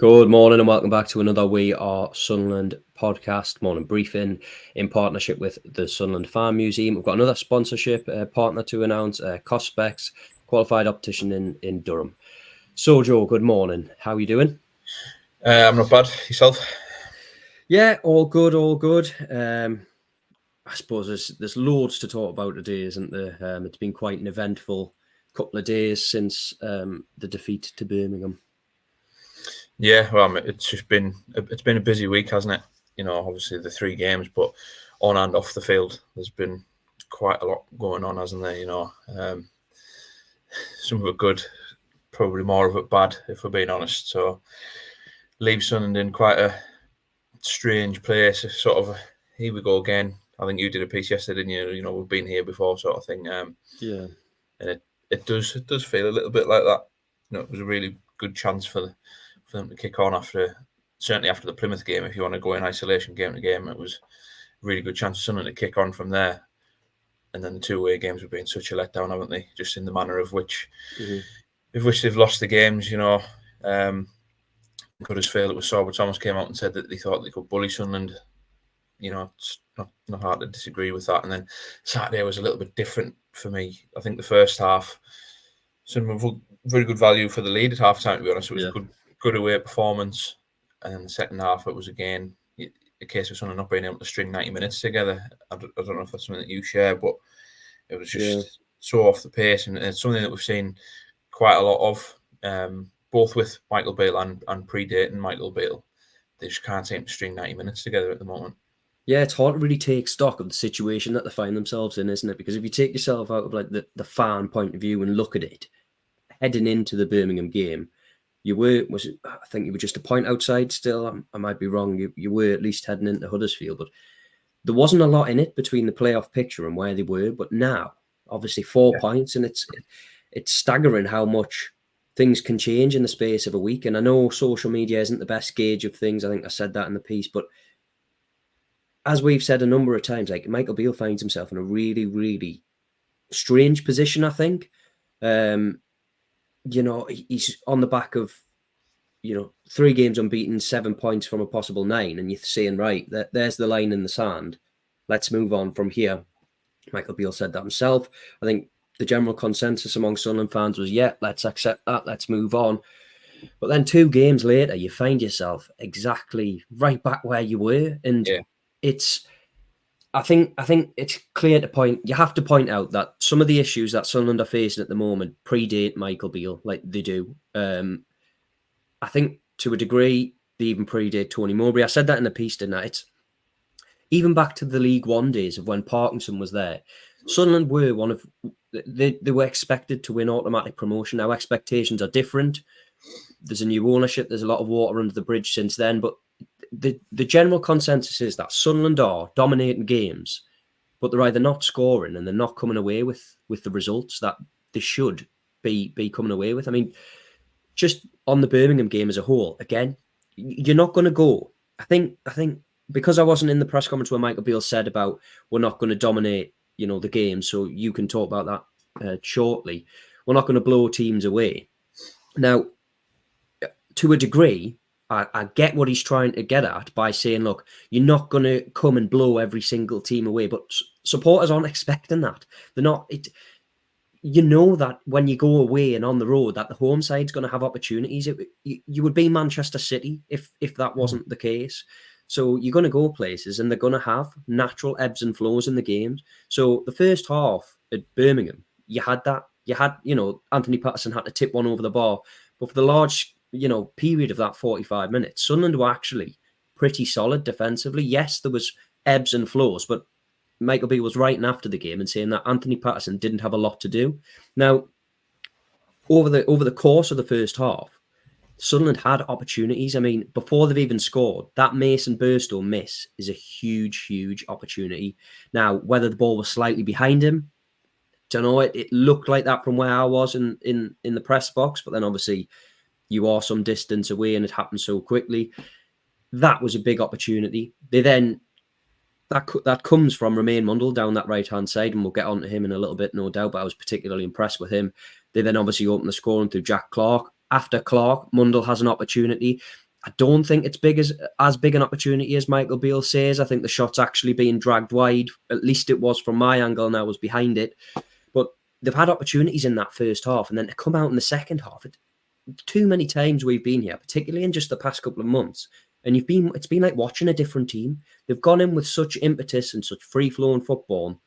Good morning and welcome back to another We Are Sunderland podcast, morning briefing in partnership with the Sunderland Farm Museum. We've got another sponsorship partner to announce, Cospex, qualified optician in Durham. So Joe, good morning. How are you doing? I'm not bad. Yourself? Yeah, all good, all good. I suppose there's loads to talk about today, isn't there? It's been quite an eventful couple of days since the defeat to Birmingham. Yeah, well, it's been a busy week, hasn't it? You know, obviously the 3 games, but on and off the field, there's been quite a lot going on, hasn't there? You know, some of it good, probably more of it bad, if we're being honest. So, leave Sunderland in quite a strange place. Sort of, here we go again. I think you did a piece yesterday, didn't you? You know, we've been here before, sort of thing. Yeah, and it does feel a little bit like that. You know, it was a really good chance for them to kick on certainly after the Plymouth game. If you want to go in isolation game to game, it was a really good chance for someone to kick on from there. And then the 2 away games have been such a letdown, haven't they? Just in the manner of which they've lost the games. You know, could have failed. It was Sorba Thomas came out and said that they thought they could bully Sunderland. You know, it's not hard to disagree with that. And then Saturday was a little bit different for me. I think the first half, some very good value for the lead at half time, to be honest. It was a good away performance. And then the second half, it was again a case of someone not being able to string 90 minutes together. I don't know if that's something that you share, but it was just so off the pace. And it's something that we've seen quite a lot of, both with Michael Beale and predating Michael Beale. They just can't seem to string 90 minutes together at the moment. Yeah, it's hard to really take stock of the situation that they find themselves in, isn't it? Because if you take yourself out of like the fan point of view and look at it, heading into the Birmingham game, I think you were just a point outside still. I might be wrong. You were at least heading into Huddersfield, but there wasn't a lot in it between the playoff picture and where they were. But now, obviously, 4 points, and it's staggering how much things can change in the space of a week. And I know social media isn't the best gauge of things. I think I said that in the piece, but as we've said a number of times, like Michael Beale finds himself in a really, really strange position, I think. You know, he's on the back of, 3 games unbeaten, 7 points from a possible 9. And you're saying, right, there's the line in the sand. Let's move on from here. Michael Beale said that himself. I think the general consensus among Sunderland fans was, let's accept that. Let's move on. But then 2 games later, you find yourself exactly right back where you were. And I think it's clear to point. You have to point out that some of the issues that Sunderland are facing at the moment predate Michael Beale, like they do. I think to a degree they even predate Tony Mowbray. I said that in the piece, didn't I? It's even back to the League One days of when Parkinson was there. Sunderland were one of they were expected to win automatic promotion. Now expectations are different. There's a new ownership. There's a lot of water under the bridge since then, but the general consensus is that Sunderland are dominating games, but they're either not scoring and they're not coming away with the results that they should be coming away with. I mean, just on the Birmingham game as a whole, again, you're not going to go. I think because I wasn't in the press conference where Michael Beale said about we're not going to dominate, the game, so you can talk about that shortly. We're not going to blow teams away. Now, to a degree, I get what he's trying to get at by saying, look, you're not going to come and blow every single team away, but supporters aren't expecting that. They're not. You know that when you go away and on the road, that the home side's going to have opportunities. You would be Manchester City if that wasn't the case. So you're going to go places and they're going to have natural ebbs and flows in the games. So the first half at Birmingham, you had that. You had, Anthony Patterson had to tip one over the bar. But for the large period of that 45 minutes, Sunderland were actually pretty solid defensively. Yes, there was ebbs and flows, but Michael Beale was writing after the game and saying that Anthony Patterson didn't have a lot to do. Now, over the course of the first half, Sunderland had opportunities. I mean, before they've even scored, that Mason Burstow miss is a huge, huge opportunity. Now, whether the ball was slightly behind him, don't know. It looked like that from where I was in the press box, but then obviously you are some distance away and it happened so quickly. That was a big opportunity. That comes from Romaine Mundle down that right-hand side, and we'll get on to him in a little bit, no doubt, but I was particularly impressed with him. They then obviously opened the scoring through Jack Clark. After Clark, Mundle has an opportunity. I don't think it's as big an opportunity as Michael Beale says. I think the shot's actually being dragged wide. At least it was from my angle, and I was behind it. But they've had opportunities in that first half, and then to come out in the second half, too many times we've been here, particularly in just the past couple of months, and it's been like watching a different team. They've gone in with such impetus and such free-flowing football.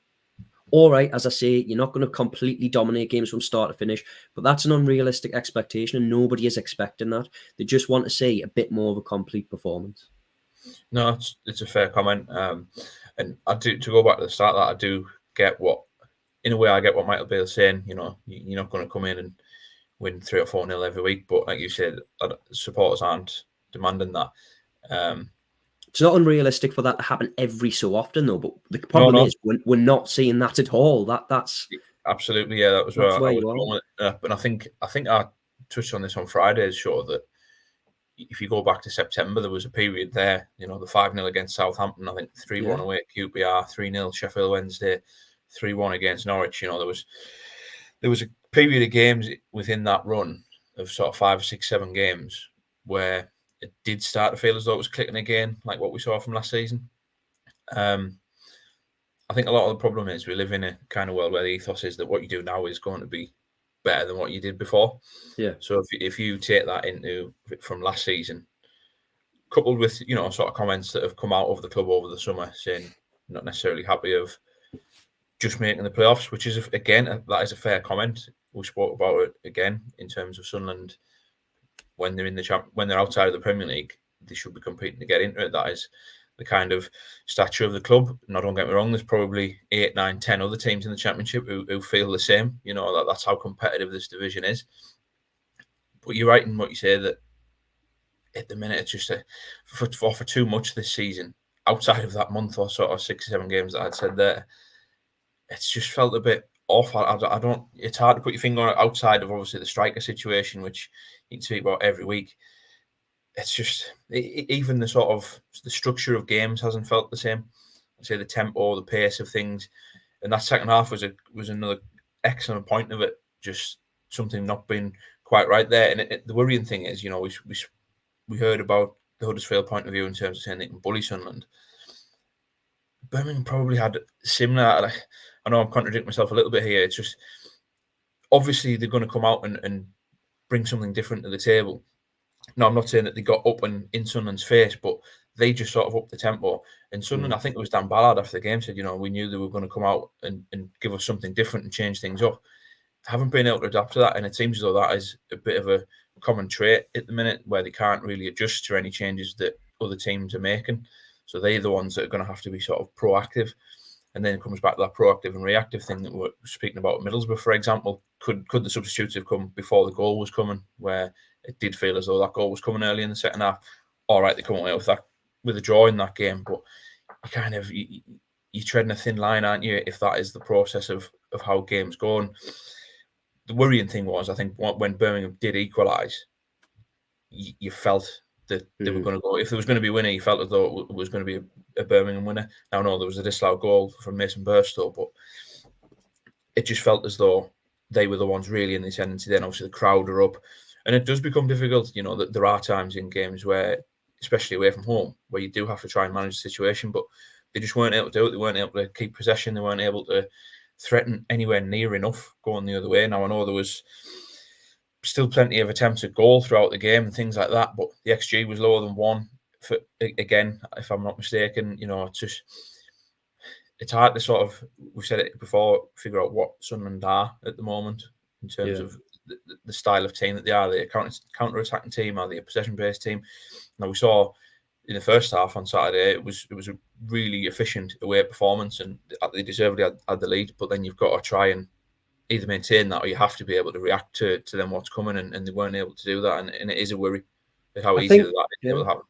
All right, as I say, you're not going to completely dominate games from start to finish, but that's an unrealistic expectation, and nobody is expecting that. They just want to see a bit more of a complete performance. No, it's a fair comment. And I do, to go back to the start, that I do get in a way, I get what Michael Beale's saying. You know, you're not going to come in and win 3 or 4-0 every week, but like you said, supporters aren't demanding that. It's not unrealistic for that to happen every so often, though. But the problem is we're not seeing that at all. That's absolutely, yeah. That was where I was going with it. And I think I touched on this on Friday's show that if you go back to September, there was a period there. You know, the 5-0 against Southampton, I think 3-1 away at QPR, 3-0 Sheffield Wednesday, 3-1 against Norwich. You know, there was a period of games within that run of sort of 5, 6, 7 games where it did start to feel as though it was clicking again, like what we saw from last season. I think a lot of the problem is we live in a kind of world where the ethos is that what you do now is going to be better than what you did before. Yeah. So if you take that from last season, coupled with, you know, sort of comments that have come out of the club over the summer saying not necessarily happy of just making the playoffs, which is, again, that is a fair comment. We spoke about it again in terms of Sunderland. When they're when they're outside of the Premier League, they should be competing to get into it. That is the kind of stature of the club. Now, don't get me wrong, there's probably 8, 9, 10 other teams in the Championship who feel the same. You know, that's how competitive this division is. But you're right in what you say, that at the minute it's just for too much this season, outside of that month or sort of 6 or 7 games that I'd said there, it's just felt a bit off. I don't. It's hard to put your finger on it outside of obviously the striker situation, which you can speak about every week. It's just even the sort of the structure of games hasn't felt the same. I'd say the tempo, the pace of things, and that second half was another excellent point of it. Just something not being quite right there. And the worrying thing is, you know, we heard about the Huddersfield point of view in terms of saying they can bully Sunderland. Birmingham probably had similar. I know I'm contradicting myself a little bit here. It's just obviously they're going to come out and bring something different to the table. No, I'm not saying that they got up and in Sunderland's face, but they just sort of upped the tempo. And Sunderland, I think it was Dan Ballard after the game said, you know, we knew they were going to come out and give us something different and change things up. Haven't been able to adapt to that, and it seems as though that is a bit of a common trait at the minute, where they can't really adjust to any changes that other teams are making. So they're the ones that are going to have to be sort of proactive. And then it comes back to that proactive and reactive thing that we're speaking about at Middlesbrough, for example. Could the substitutes have come before the goal was coming, where it did feel as though that goal was coming early in the second half? All right, they come away with a draw in that game, but you're treading a thin line, aren't you, if that is the process of how games go. And the worrying thing was, I think, when Birmingham did equalise, you felt that they were going to go. If there was going to be a winner, you felt as though it was going to be a Birmingham winner. Now, no, there was a disallowed goal from Mason Burstow, but it just felt as though they were the ones really in the ascendancy. Then, obviously, the crowd are up, and it does become difficult. You know, that there are times in games where, especially away from home, where you do have to try and manage the situation, but they just weren't able to do it. They weren't able to keep possession. They weren't able to threaten anywhere near enough going the other way. Now, I know there was still plenty of attempts at goal throughout the game and things like that, but the XG was lower than 1. Again, if I'm not mistaken, you know, it's hard to sort of, we've said it before, figure out what Sunderland are at the moment in terms of the style of team that they are. Are they a counter-attacking team? Are they a possession-based team? Now, we saw in the first half on Saturday, it was a really efficient away performance, and they deservedly had the lead, but then you've got to try and either maintain that, or you have to be able to react to them what's coming, and they weren't able to do that, and it is a worry at how easy that is able to happen.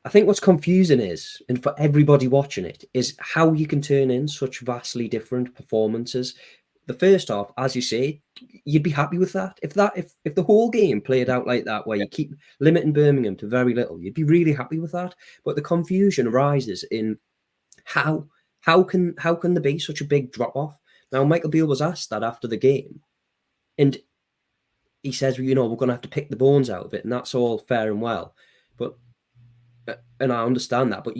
I think what's confusing is, and for everybody watching it, is how you can turn in such vastly different performances. The first half, as you say, you'd be happy with that. If the whole game played out like that, where you keep limiting Birmingham to very little, you'd be really happy with that. But the confusion arises in how can there be such a big drop off? Now, Michael Beale was asked that after the game, and he says, well, you know, we're going to have to pick the bones out of it, and that's all fair and well. But and I understand that, but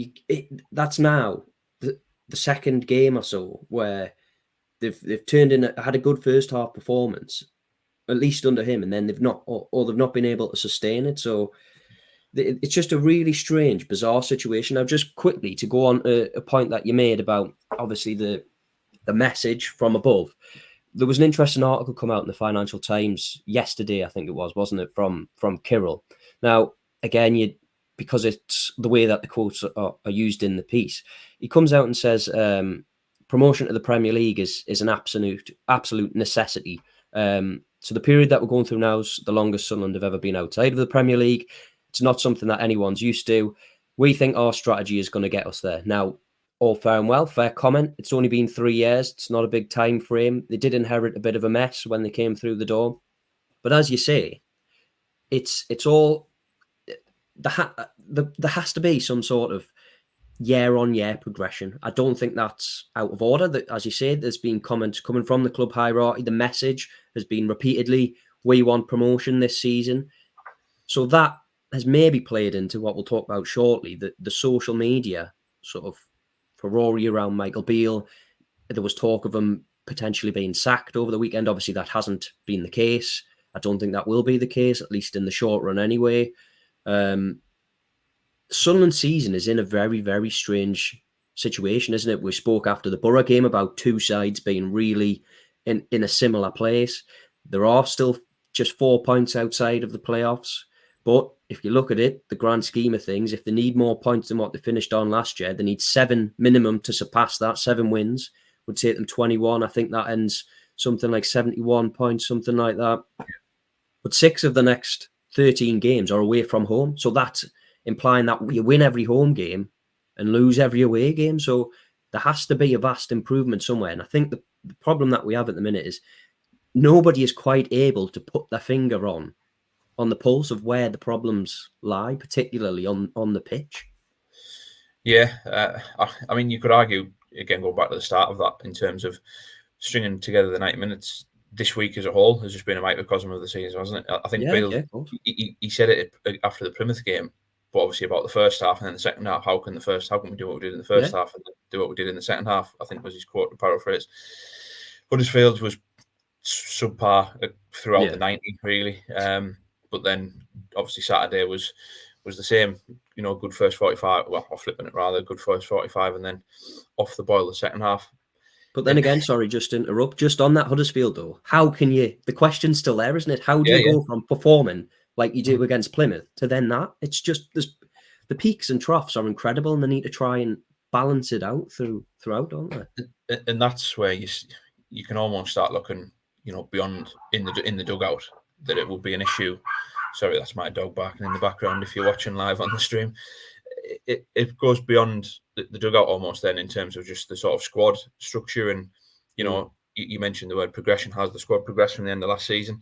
that's now the second game or so where they've turned in had a good first half performance, at least under him, and then they've not or they've not been able to sustain it. So it's just a really strange, bizarre situation. Now, just quickly to go on a point that you made about obviously the message from above. There was an interesting article come out in the Financial Times yesterday, I think it was, wasn't it, from Kirill. Now, again, because it's the way that the quotes are used in the piece, he comes out and says promotion to the Premier League is an absolute necessity. So the period that we're going through now is the longest Sunderland have ever been outside of the Premier League. It's not something that anyone's used to. We think our strategy is going to get us there. Now, all fair and well, fair comment. It's only been 3 years. It's not a big time frame. They did inherit a bit of a mess when they came through the door. But as you say, it's all... There has to be some sort of year-on-year progression. I don't think that's out of order. That, as you said, there's been comments coming from the club hierarchy. The message has been repeatedly, we want promotion this season. So that has maybe played into what we'll talk about shortly, the social media sort of furore around Michael Beale. There was talk of him potentially being sacked over the weekend. Obviously, that hasn't been the case. I don't think that will be the case, at least in the short run anyway. Sunderland season is in a very, very strange situation, isn't it? We spoke after the Borough game about two sides being really in a similar place. There are still just 4 points outside of the playoffs. But if you look at it, the grand scheme of things, if they need more points than what they finished on last year, they need 7 minimum to surpass that. 7 wins would take them 21. I think that ends something like 71 points, something like that. But 6 of the next 13 games are away from home. So that's implying that you win every home game and lose every away game. So there has to be a vast improvement somewhere. And I think the problem that we have at the minute is nobody is quite able to put their finger on the pulse of where the problems lie, particularly on the pitch. Yeah, I mean, you could argue, again, going back to the start of that, in terms of stringing together the 90 minutes this week as a whole has just been a microcosm of the season, hasn't it? I think Beale, he said it after the Plymouth game, but obviously about the first half and then the second half. How can we do what we did in the first half and do what we did in the second half? I think was his quote, to paraphrase. Huddersfield was subpar throughout the 90, really. But then obviously Saturday was the same, good first 45, well, or flipping it rather, good first 45 and then off the boil the second half. But then again, sorry, just to interrupt, just on that Huddersfield though, how can you, the question's still there, isn't it? How do you go from performing like you do against Plymouth to then that? It's just, the peaks and troughs are incredible and they need to try and balance it out throughout, don't they? And that's where you can almost start looking, beyond in the dugout, that it would be an issue. Sorry, that's my dog barking in the background if you're watching live on the stream. It goes beyond the dugout almost then, in terms of just the sort of squad structure. And, you mentioned the word progression. Has the squad progressed from the end of last season?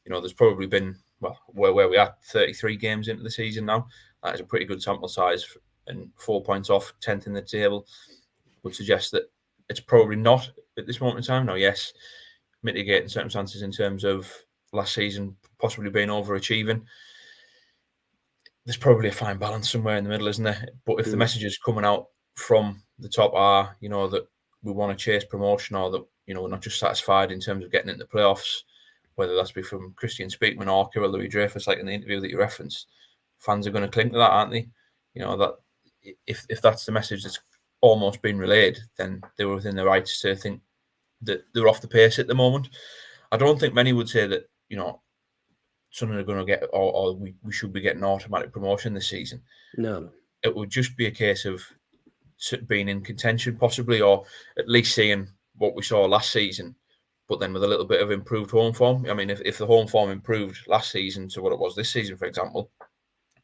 There's probably been, well, where we are 33 games into the season now. That is a pretty good sample size, and 4 points off 10th in the table would suggest that it's probably not at this moment in time. Now, yes, mitigating circumstances in terms of last season possibly being overachieving. There's probably a fine balance somewhere in the middle, isn't there? But if the messages coming out from the top are, that we want to chase promotion, or that, we're not just satisfied in terms of getting into the playoffs, whether that's be from Christian Speakman or Kirill Louis-Dreyfus, like in the interview that you referenced, fans are going to cling to that, aren't they? That if that's the message that's almost been relayed, then they were within their rights to think that they're off the pace at the moment. I don't think many would say that, Sunderland are going to get, or we should be getting automatic promotion this season. No. It would just be a case of being in contention possibly, or at least seeing what we saw last season, but then with a little bit of improved home form. I mean, if the home form improved last season to what it was this season, for example,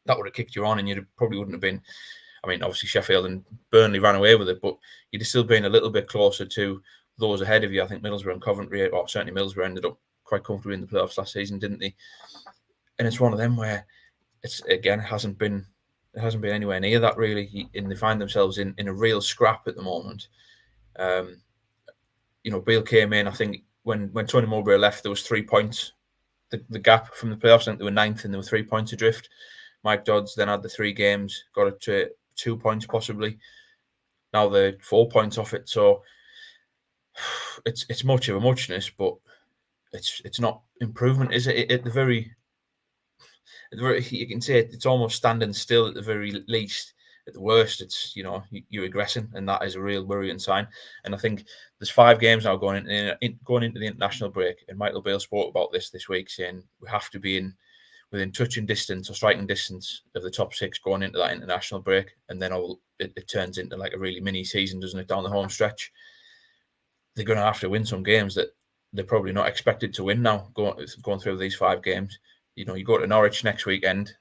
that would have kicked you on, and you probably wouldn't have been, I mean, obviously Sheffield and Burnley ran away with it, but you'd have still been a little bit closer to those ahead of you. I think Middlesbrough and Coventry, or certainly Middlesbrough, ended up quite comfortably in the playoffs last season, didn't they? And it's one of them where it's, again, it hasn't been anywhere near that, really, and they find themselves in a real scrap at the moment. Beale came in, I think when Tony Mowbray left, there was 3 points, the gap from the playoffs. I think they were 9th and they were 3 points adrift. Mike Dodds then had the 3 games, got it to 2 points possibly. Now they're 4 points off it. So it's much of a muchness, but it's not improvement, is it? At the very, you can say it's almost standing still at the very least. At the worst, it's you're regressing, and that is a real worrying sign. And I think there's 5 games now going into the international break. And Michael Beale spoke about this week, saying we have to be within touching distance or striking distance of the top 6 going into that international break, and then it turns into like a really mini season, doesn't it? Down the home stretch, they're going to have to win some games that they're probably not expected to win now. Going through these 5 games, you go to Norwich next weekend.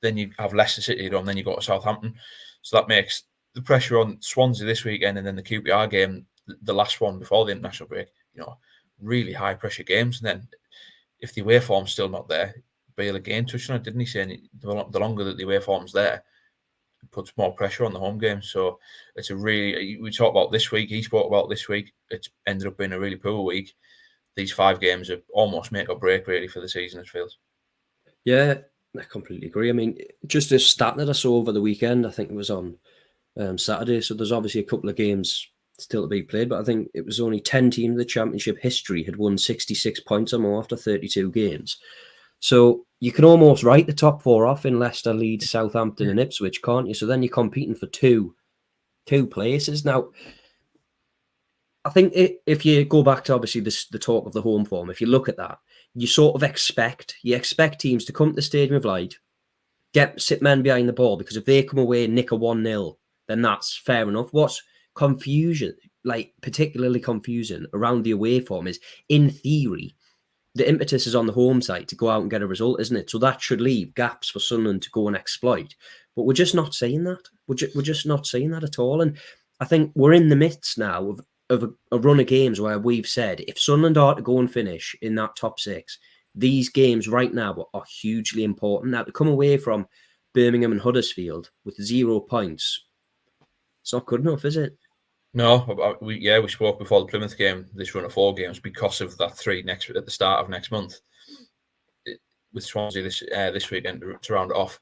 Then you have Leicester City at home, then you go to Southampton. So that makes the pressure on Swansea this weekend and then the QPR game, the last one before the international break, really high pressure games. And then if the away form's still not there, Bale again touched on it, didn't he? Saying the longer that the away form's there, it puts more pressure on the home games. So it's we talked about this week, he spoke about this week, it's ended up being a really poor week. These 5 games are almost make or break really for the season, it feels. Yeah, I completely agree. I mean, just a stat that I saw over the weekend, I think it was on Saturday. So there's obviously a couple of games still to be played, but I think it was only 10 teams in the championship history had won 66 points or more after 32 games. So you can almost write the top 4 off in Leicester, Leeds, Southampton and Ipswich, can't you? So then you're competing for two places. Now, I think if you go back to obviously the talk of the home form, if you look at that, you sort of expect teams to come to the Stadium of Light, sit men behind the ball, because if they come away and nick a 1-0, then that's fair enough. What's particularly confusing around the away form is, in theory, the impetus is on the home side to go out and get a result, isn't it? So that should leave gaps for Sunderland to go and exploit. But we're just not seeing that. We're just not seeing that at all. And I think we're in the midst now of a run of games where we've said, if Sunderland are to go and finish in that top 6, these games right now are hugely important. Now, to come away from Birmingham and Huddersfield with 0 points, it's not good enough, is it? No, we spoke before the Plymouth game, this run of 4 games, because of that 3 at the start of next month. With Swansea this weekend to round it off,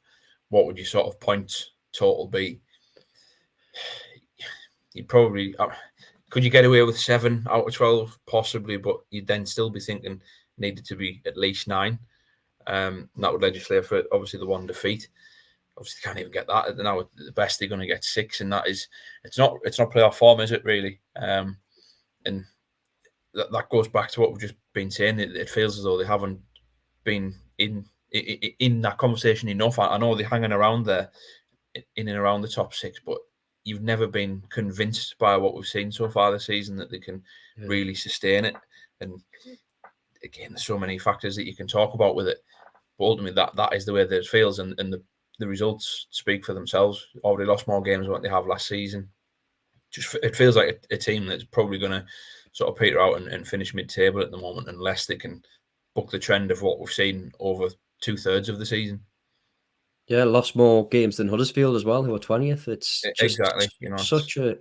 what would your sort of point total be? You'd probably... could you get away with 7 out of 12? Possibly, but you'd then still be thinking needed to be at least 9. That would legislate for, obviously, the 1 defeat. Obviously, they can't even get that. Now, at the best, they're going to get 6, and that is... It's not playoff form, is it, really? And that goes back to what we've just been saying. It feels as though they haven't been in that conversation enough. I know they're hanging around there, in and around the top 6, but you've never been convinced by what we've seen so far this season that they can really sustain it. And again, there's so many factors that you can talk about with it. But ultimately, that is the way that it feels, and the results speak for themselves. Already lost more games than what they have last season. It feels like a team that's probably going to sort of peter out and finish mid-table at the moment, unless they can buck the trend of what we've seen over 2/3 of the season. Yeah, lost more games than Huddersfield as well, who are 20th. It's just exactly, such a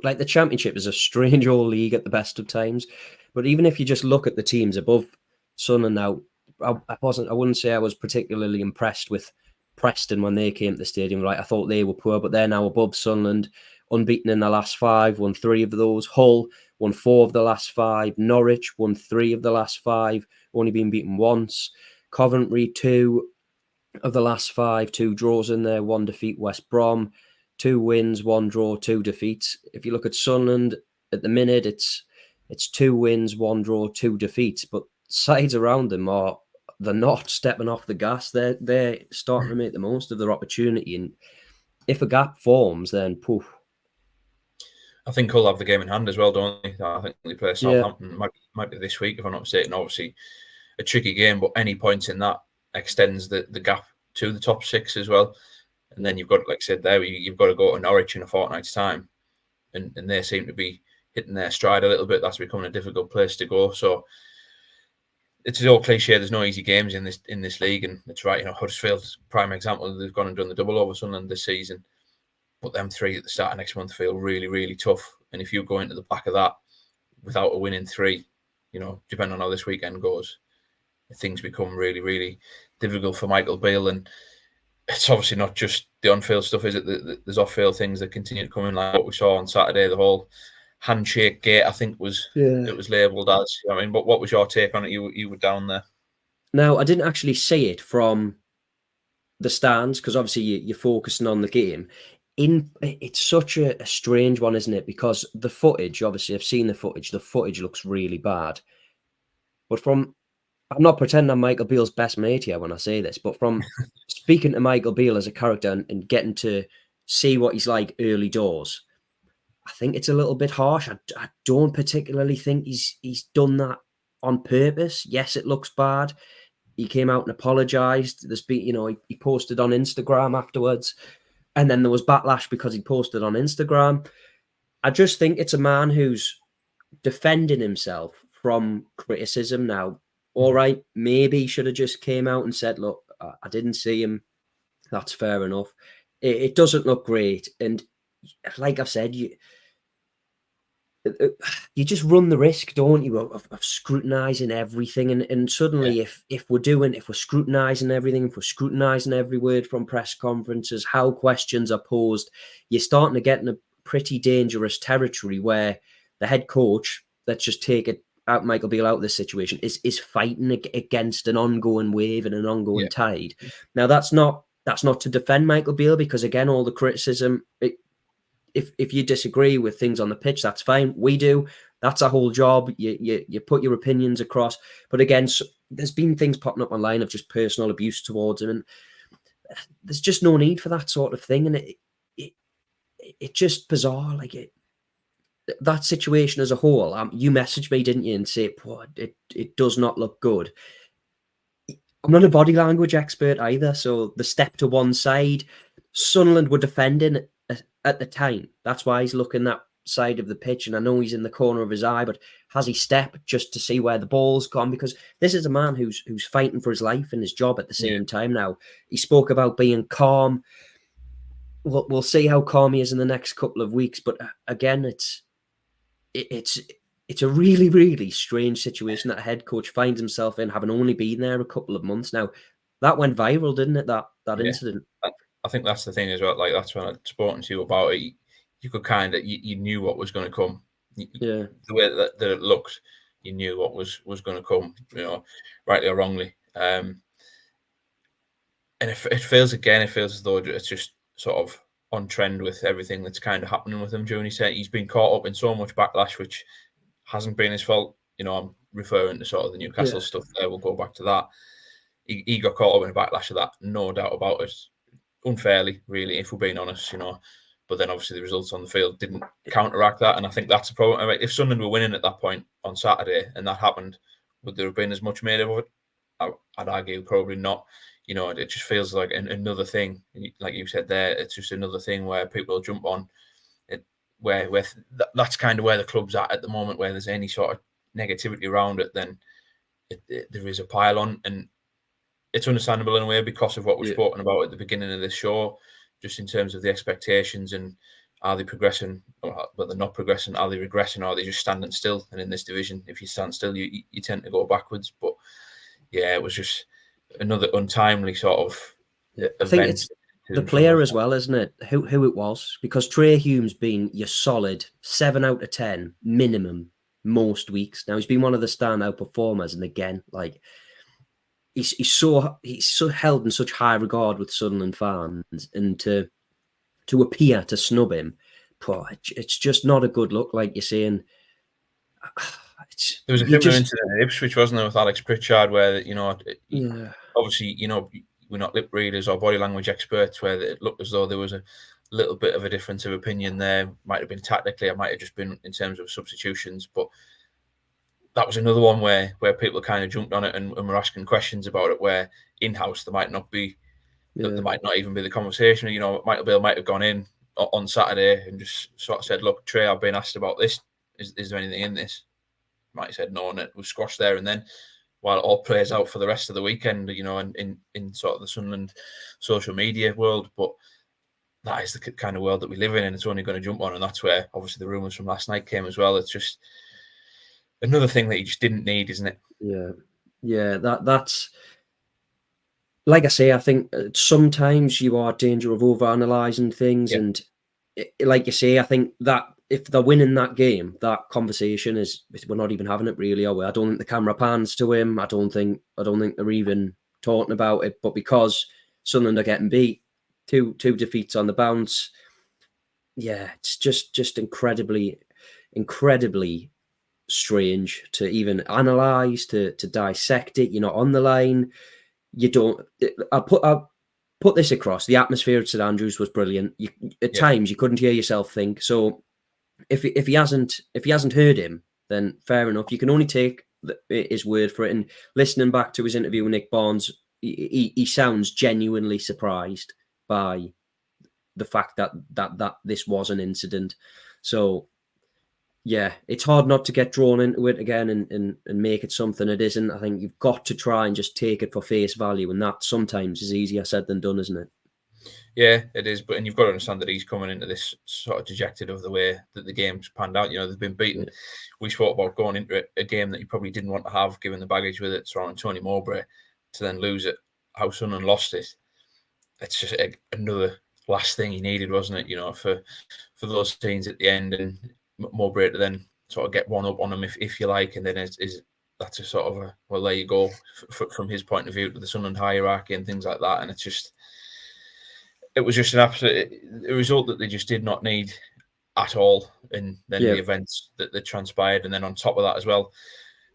like, the Championship is a strange old league at the best of times. But even if you just look at the teams above Sunderland now, I wouldn't say I was particularly impressed with Preston when they came to the stadium. Right, I thought they were poor, but they're now above Sunderland, unbeaten in the last 5, won 3 of those. Hull won 4 of the last 5. Norwich won 3 of the last 5, only been beaten once. Coventry 2 of the last 5, 2 draws in there, 1 defeat. West Brom 2 wins, 1 draw, 2 defeats. If you look at Sunderland at the minute, it's 2 wins, 1 draw, 2 defeats. But sides around them they're not stepping off the gas. They're starting to make the most of their opportunity, and if a gap forms, then poof. I think Hull have the game in hand as well, don't they? I think they play Southampton. Might be this week, if I'm not mistaken. Obviously, a tricky game, but any points in that extends the gap to the top 6 as well. And then you've got, like I said there, you've got to go to Norwich in a fortnight's time, and they seem to be hitting their stride a little bit. That's becoming a difficult place to go. So it's the old cliche, there's no easy games in this league, and it's right. Huddersfield's prime example. They've gone and done the double over Sunderland this season, but them 3 at the start of next month feel really, really tough. And if you go into the back of that without a win in 3, depending on how this weekend goes, things become really, really difficult for Michael Beale. And it's obviously not just the on-field stuff, is it? There's off-field things that continue to come in, like what we saw on Saturday. The whole handshake gate, I think, it was labelled as. I mean, what was your take on it? You were down there. Now, I didn't actually see it from the stands because obviously you're focusing on the game. It's such a strange one, isn't it? Because the footage, obviously, I've seen the footage. The footage looks really bad. But I'm not pretending I'm Michael Beale's best mate here when I say this, but from speaking to Michael Beale as a character and getting to see what he's like early doors, I think it's a little bit harsh. I don't particularly think he's done that on purpose. Yes, it looks bad. He came out and apologized. He posted on Instagram afterwards, and then there was backlash because he posted on Instagram. I just think it's a man who's defending himself from criticism now. All right, maybe he should have just came out and said, look, I didn't see him. That's fair enough. It doesn't look great. And like I've said, you just run the risk, don't you, of scrutinizing everything. And suddenly, if we're scrutinizing everything, if we're scrutinizing every word from press conferences, how questions are posed, you're starting to get in a pretty dangerous territory where the head coach, let's just take it out, Michael Beale out of this situation, is fighting against an ongoing wave and an ongoing tide. Now, that's not to defend Michael Beale, because again, all the criticism, if you disagree with things on the pitch, that's fine. We do. That's our whole job. You put your opinions across. But again, there's been things popping up online of just personal abuse towards him, and there's just no need for that sort of thing. And it just bizarre. Like that situation as a whole. You messaged me, didn't you, and say, it does not look good. I'm not a body language expert either, so the step to one side, Sunderland were defending at the time. That's why he's looking that side of the pitch, and I know he's in the corner of his eye, but has he stepped just to see where the ball's gone? Because this is a man who's fighting for his life and his job at the same time now. He spoke about being calm. We'll see how calm he is in the next couple of weeks, but again, it's a really, really strange situation that a head coach finds himself in, having only been there a couple of months now. That went viral, didn't it, that incident? I think that's the thing as well. Like, that's when I'd spoken to you about it. You could kind of, you knew what was going to come. The way that it looked, you knew what was going to come, rightly or wrongly. And it feels as though it's just sort of on trend with everything that's kind of happening with him during his set. He's been caught up in so much backlash, which hasn't been his fault. I'm referring to sort of the Newcastle stuff there. We'll go back to that. He got caught up in a backlash of that, no doubt about it. Unfairly, really, if we're being honest, But then obviously the results on the field didn't counteract that, and I think that's a problem. I mean, if Sunderland were winning at that point on Saturday and that happened, would there have been as much made of it? I'd argue probably not. It just feels like another thing, like you said there. It's just another thing where people jump on it, where that's kind of where the club's at the moment. Where there's any sort of negativity around it, then there is a pile on, and it's understandable in a way because of what we've spoken about at the beginning of this show, just in terms of the expectations and are they progressing, but they're not progressing, are they regressing, or are they just standing still? And in this division, if you stand still, you tend to go backwards. But yeah, it was just another untimely sort of event. I think it's the player as well, isn't it? Who it was, because Trai Hume's been your solid 7 out of 10 minimum most weeks. Now he's been one of the standout performers, and again, like, he's so held in such high regard with Sunderland fans, and to appear to snub him, it's just not a good look. Like you're saying, there was a similar incident at Ipswich, wasn't there, with Alex Pritchard, where obviously we're not lip readers or body language experts, where it looked as though there was a little bit of a difference of opinion there. Might have been tactically, it might have just been in terms of substitutions, but that was another one where people kind of jumped on it and were asking questions about it, where in-house there might not be, there might not even be the conversation. Michael Beale might have gone in on Saturday and just sort of said, look, Trai, I've been asked about this. Is there anything in this? Might have said no, and it was squashed there and then, while it all plays out for the rest of the weekend, in sort of the Sunderland social media world. But that is the kind of world that we live in, and it's only going to jump on, and that's where obviously the rumours from last night came as well. It's just another thing that you just didn't need, isn't it? Yeah. That's like I say, I think sometimes you are in danger of over-analysing things. Yeah. And like you say, I think that if they're winning that game, that conversation is, we're not even having it really, are we? I don't think the camera pans to him. I don't think they're even talking about it. But because Sunderland are getting beat, two defeats on the bounce, yeah, it's just incredibly strange to even analyse, to dissect it. You're not on the line. You don't. I'll put this across. The atmosphere at St Andrews was brilliant. At times you couldn't hear yourself think. So if he hasn't heard him, then fair enough. You can only take his word for it. And listening back to his interview with Nick Barnes, he sounds genuinely surprised by the fact that this was an incident. So yeah, it's hard not to get drawn into it again and make it something it isn't. I think you've got to try and just take it for face value, and that sometimes is easier said than done, isn't it? Yeah, it is. And you've got to understand that he's coming into this sort of dejected of the way that the game's panned out. You know, they've been beaten. Yeah. We spoke about going into a game that you probably didn't want to have, given the baggage with it, surrounding Tony Mowbray, to then lose it, how Sunderland lost it. It's just another last thing he needed, wasn't it? You know, for those scenes at the end, and Mowbray to then sort of get one up on him, if you like, and then that's a sort of well, there you go, from his point of view, to the Sunderland hierarchy and things like that. And it was just an absolute a result that they just did not need at all. And then the events that transpired, and then on top of that as well,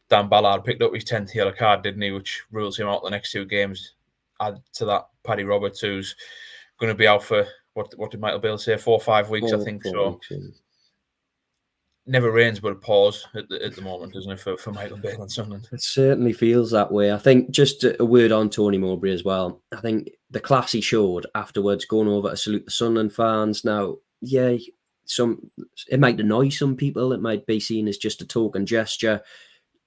Dan Ballard picked up his 10th yellow card, didn't he? Which rules him out the next two games. Add to that Paddy Roberts, who's going to be out for what did Michael Beale say, 4 or 5 weeks, I think. So never rains but a pause at the moment, doesn't it, for Michael Beale and Sunderland? It certainly feels that way. I think just a word on Tony Mowbray as well. I think the class he showed afterwards, going over to salute the Sunderland fans. Now, yeah, it might annoy some people. It might be seen as just a token gesture.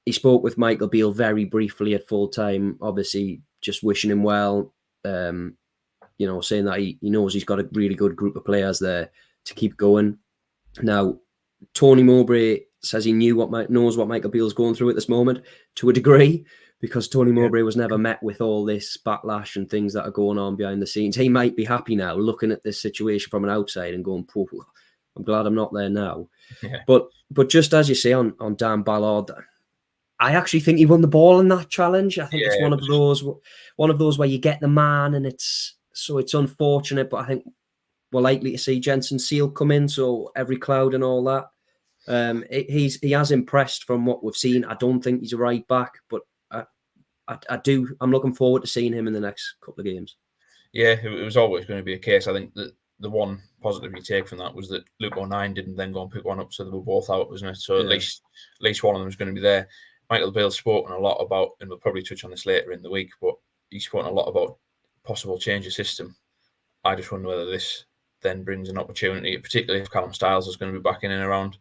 He spoke with Michael Beale very briefly at full time, obviously just wishing him well. You know, saying that he knows he's got a really good group of players there to keep going. Now, Tony Mowbray says he knows what Michael Beale's going through at this moment to a degree, because Tony Mowbray was never met with all this backlash and things that are going on behind the scenes. He might be happy now looking at this situation from an outside and going, I'm glad I'm not there now. Yeah. But just as you say on Dan Ballard, I actually think he won the ball in that challenge. I think it's one of those where you get the man, and it's unfortunate, but I think we're likely to see Jensen Seal come in, so every cloud and all that. He has impressed from what we've seen. I don't think he's a right back, but I'm looking forward to seeing him in the next couple of games. Yeah, it was always going to be a case. I think that the one positive you take from that was that Luke O'Nien didn't then go and pick one up, so they were both out, wasn't it? So at least one of them was going to be there. Michael Beale's spoken a lot about, and we'll probably touch on this later in the week, but he's spoken a lot about possible change of system. I just wonder whether this then brings an opportunity, particularly if Callum Styles is going to be back in and around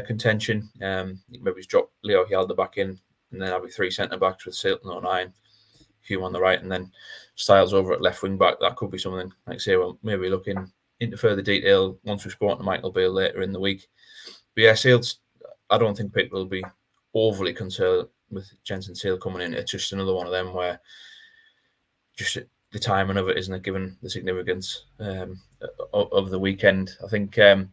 contention. Maybe he's dropped Leo Hjalda back in, and then have 3 centre backs with Silton, O'Nien, Hume on the right, and then Styles over at left wing back. That could be something, like I say, we'll maybe looking into further detail once we've spoken to Michael Beale later in the week. But yeah, Seals, I don't think people will be overly concerned with Jensen Seal coming in. It's just another one of them where just the timing of it, isn't it, given the significance of the weekend. I think to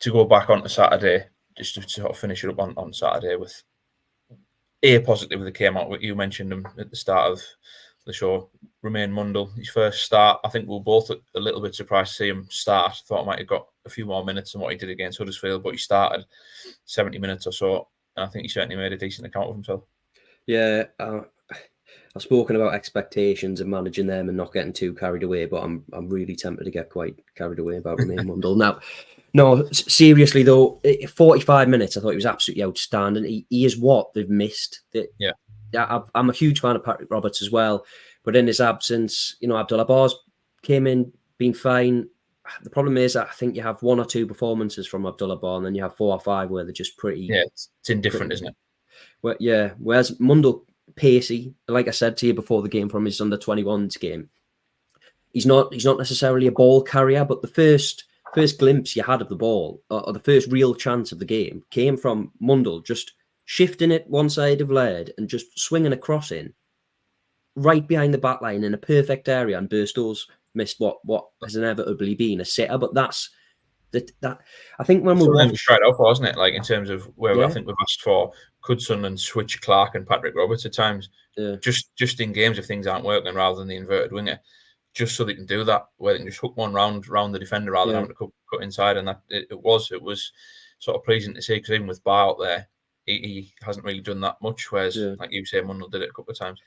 go back onto Saturday, just to sort of finish it up on Saturday with a positive that came out. You mentioned him at the start of the show, Romaine Mundle, his first start. I think we were both a little bit surprised to see him start. Thought I might have got a few more minutes than what he did against Huddersfield, but he started 70 minutes or so, and I think he certainly made a decent account of himself. Yeah, I've spoken about expectations and managing them and not getting too carried away, but I'm really tempted to get quite carried away about Romaine Mundle. Now, no, seriously though, 45 minutes, I thought he was absolutely outstanding. He is what they've missed. I'm a huge fan of Patrick Roberts as well, but in his absence, you know, Abdullah Bar's came in, been fine. The problem is, I think you have 1 or 2 performances from Abdullah Bar, and then you have 4 or 5 where they're just pretty. Yeah, it's indifferent, isn't it? Well, yeah. Whereas Mundle, pacey, like I said to you before the game from his under-21s game, he's not necessarily a ball carrier, but the first glimpse you had of the ball, or the first real chance of the game, came from Mundle just shifting it one side of Laird and just swinging a cross in. right behind the back line in a perfect area, and Burstow's missed what has inevitably been a sitter. But that's that I think when we Something we watch, tried out for, wasn't it? Like in terms of where I yeah, think we've asked for, could Sunderland switch Clark and Patrick Roberts at times, yeah, just in games if things aren't working, rather than the inverted winger, just so they can do that, where they can just hook one round the defender rather than having to cut inside. And that it was sort of pleasing to see, because even with Bar out there, he hasn't really done that much. Whereas, yeah. like you say, Mundle did it a couple of times.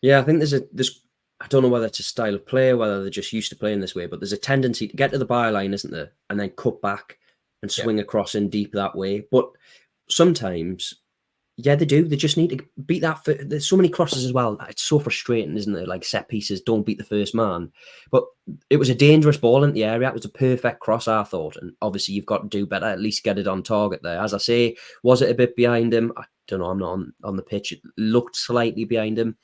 Yeah, I think there's I don't know whether it's a style of play, whether they're just used to playing this way, but there's a tendency to get to the byline, isn't there, and then cut back and swing across in deep that way. But sometimes, yeah, they do. They just need to beat that. There's so many crosses as well. It's so frustrating, isn't it? Like set pieces don't beat the first man. But it was a dangerous ball in the area. It was a perfect cross, I thought. And obviously, you've got to do better. At least get it on target there. As I say, was it a bit behind him? I don't know. I'm not on the pitch. It looked slightly behind him.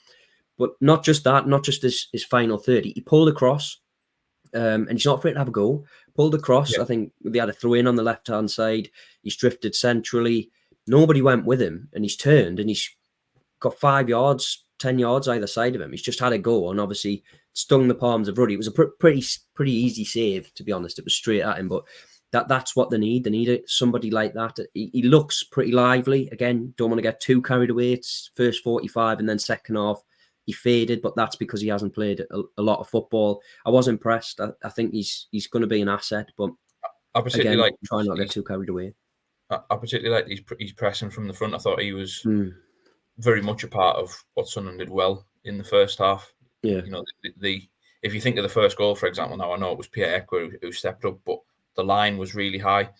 But not just that, not just his final 30. He pulled across, and he's not afraid to have a go. Pulled across. Yeah. I think they had a throw in on the left-hand side. He's drifted centrally. Nobody went with him, and he's turned, and he's got 5 yards, 10 yards either side of him. He's just had a go, and obviously stung the palms of Ruddy. It was a pretty easy save, to be honest. It was straight at him, but that's what they need. They need somebody like that. He looks pretty lively. Again, don't want to get too carried away. It's first 45, and then second half, he faded, but that's because he hasn't played a lot of football. I was impressed. I think he's going to be an asset, but I particularly again, try not to get too carried away. I particularly like he's pressing from the front. I thought he was very much a part of what Sunderland did well in the first half. Yeah. You know, the if you think of the first goal, for example, now I know it was Pierre Ekwa who stepped up, but the line was really high.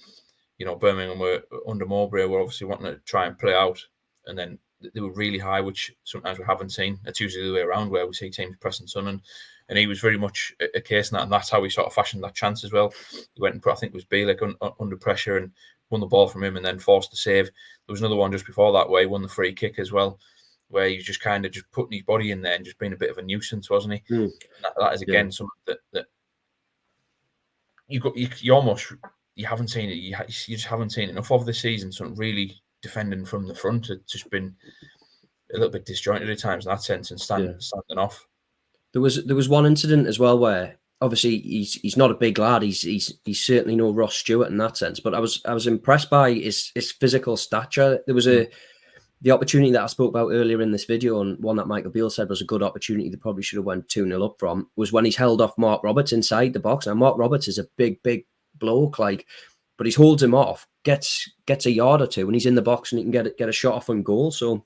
You know, Birmingham were under Mowbray were obviously wanting to try and play out, and then they were really high, which sometimes we haven't seen. It's usually the way around, where we see teams pressing Sunderland, and he was very much a case in that, and that's how he sort of fashioned that chance as well. He went and put, I think it was Beale under pressure, and won the ball from him, and then forced the save. There was another one just before that where he won the free kick as well, where he was just kind of just putting his body in there and just being a bit of a nuisance, wasn't he? That is again something that you haven't seen it. You just haven't seen enough of this season. Something really defending from the front. It's just been a little bit disjointed at times in that sense, and standing off. There was one incident as well where obviously he's not a big lad. He's certainly no Ross Stewart in that sense. But I was impressed by his physical stature. There was the opportunity that I spoke about earlier in this video, and one that Michael Beale said was a good opportunity. They probably should have went 2-0 up from, was when he's held off Mark Roberts inside the box. Now Mark Roberts is a big bloke, but he holds him off, gets a yard or two, and he's in the box, and he can get a shot off on goal. So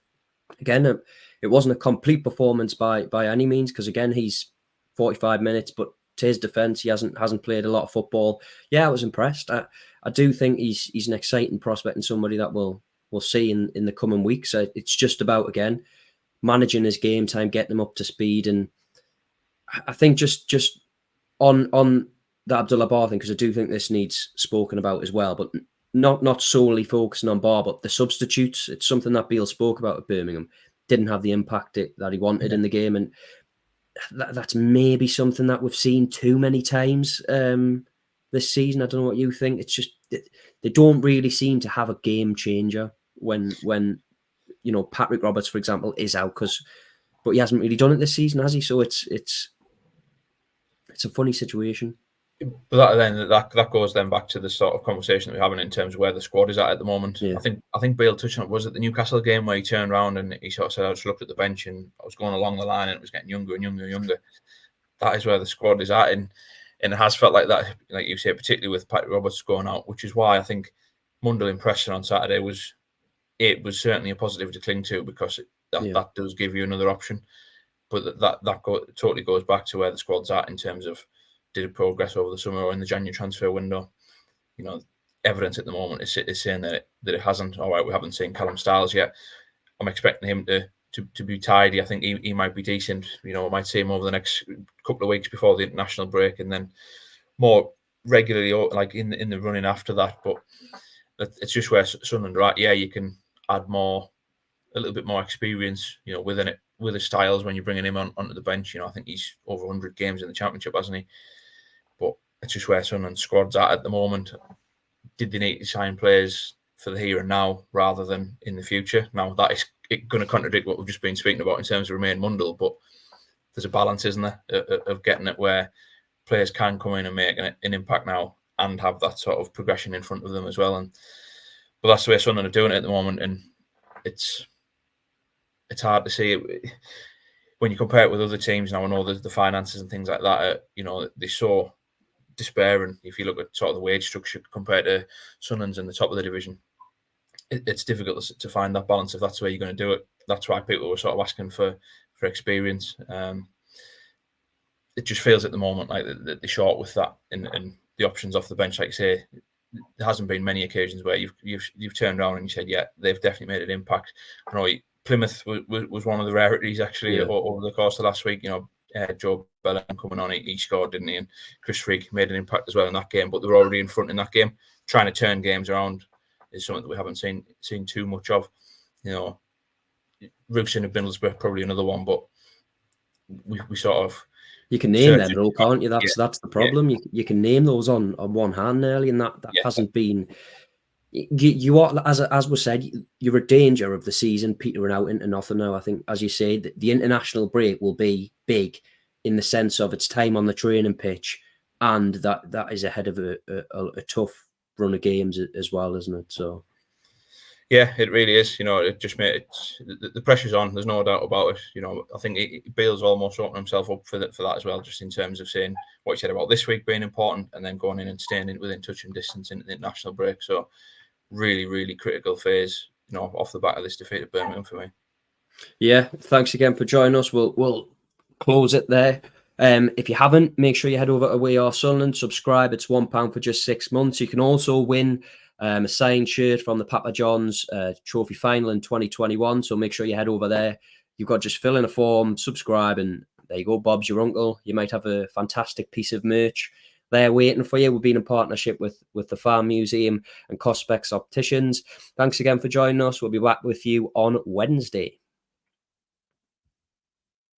again, it wasn't a complete performance by any means, because again, he's 45 minutes, but to his defence, he hasn't played a lot of football. Yeah, I was impressed. I do think he's an exciting prospect and somebody that we'll see in the coming weeks. It's just about, again, managing his game time, getting him up to speed, and I think just on the Abdullah Bar thing, because I do think this needs spoken about as well, but not solely focusing on Bar, but the substitutes. It's something that Beale spoke about at Birmingham. Didn't have the impact that he wanted in the game, and that's maybe something that we've seen too many times this season. I don't know what you think. It's just they don't really seem to have a game changer when Patrick Roberts, for example, is out, but he hasn't really done it this season, has he? So it's a funny situation. But that goes then back to the sort of conversation that we're having in terms of where the squad is at the moment. Yeah. I think Beale touched on it. Was it the Newcastle game where he turned around and he sort of said, I just looked at the bench and I was going along the line and it was getting younger and younger and younger. That is where the squad is at, and it has felt like that, like you say, particularly with Patrick Roberts going out, which is why I think Mundle impression on Saturday was certainly a positive to cling to, because that does give you another option. But that totally goes back to where the squad's at in terms of, did it progress over the summer or in the January transfer window? Evidence at the moment is saying that it hasn't. All right, we haven't seen Callum Styles yet. I'm expecting him to be tidy. I think he might be decent. We might see him over the next couple of weeks before the international break, and then more regularly, like in the running after that. But it's just where Sunderland are at. Yeah, you can add a little bit more experience, within it, with his Styles when you're bringing him onto the bench. I think he's over 100 games in the Championship, hasn't he? But it's just where Sunderland's squad's at the moment. Did they need to sign players for the here and now rather than in the future? Now, that is going to contradict what we've just been speaking about in terms of Romaine Mundle, but there's a balance, isn't there, of getting it where players can come in and make an impact now and have that sort of progression in front of them as well. But that's the way Sunderland are doing it at the moment, and it's hard to see it when you compare it with other teams. Now I know the finances and things like that, they're so despairing. If you look at sort of the wage structure compared to Sunderland's in the top of the division, it's difficult to find that balance if that's the way you're going to do it. That's why people were sort of asking for experience. It just feels at the moment like they're short with that, and the options off the bench, like you say, there hasn't been many occasions where you've turned around and you said, yeah, they've definitely made an impact. I know Plymouth was one of the rarities actually over the course of last week. Joe Ballard coming on, he scored, didn't he? And Chris Freak made an impact as well in that game, but they were already in front in that game. Trying to turn games around is something that we haven't seen too much of. Rookston and Middlesbrough probably another one, but we sort of, you can name them all, can't you? That's the problem. You can name those on one hand nearly, and that hasn't been. You are, as was said, you're a danger of the season petering out into nothing now. I think, as you say, the international break will be big in the sense of its time on the training pitch, and that is ahead of a tough run of games as well, isn't it? So. Yeah, it really is. It just made the pressure's on. There's no doubt about it. I think Beale's almost opened himself up for that as well, just in terms of saying what he said about this week being important, and then going in and staying within touching distance in the international break. So, really, really critical phase. Off the back of this defeat at Birmingham for me. Yeah, thanks again for joining us. We'll close it there. If you haven't, make sure you head over to We Are Sunderland. Subscribe. It's £1 for just 6 months. You can also win a signed shirt from the Papa John's trophy final in 2021. So make sure you head over there. You've got just fill in a form, subscribe, and there you go. Bob's your uncle. You might have a fantastic piece of merch there waiting for you. We've been in partnership with the Farm Museum and Cospex Opticians. Thanks again for joining us. We'll be back with you on Wednesday.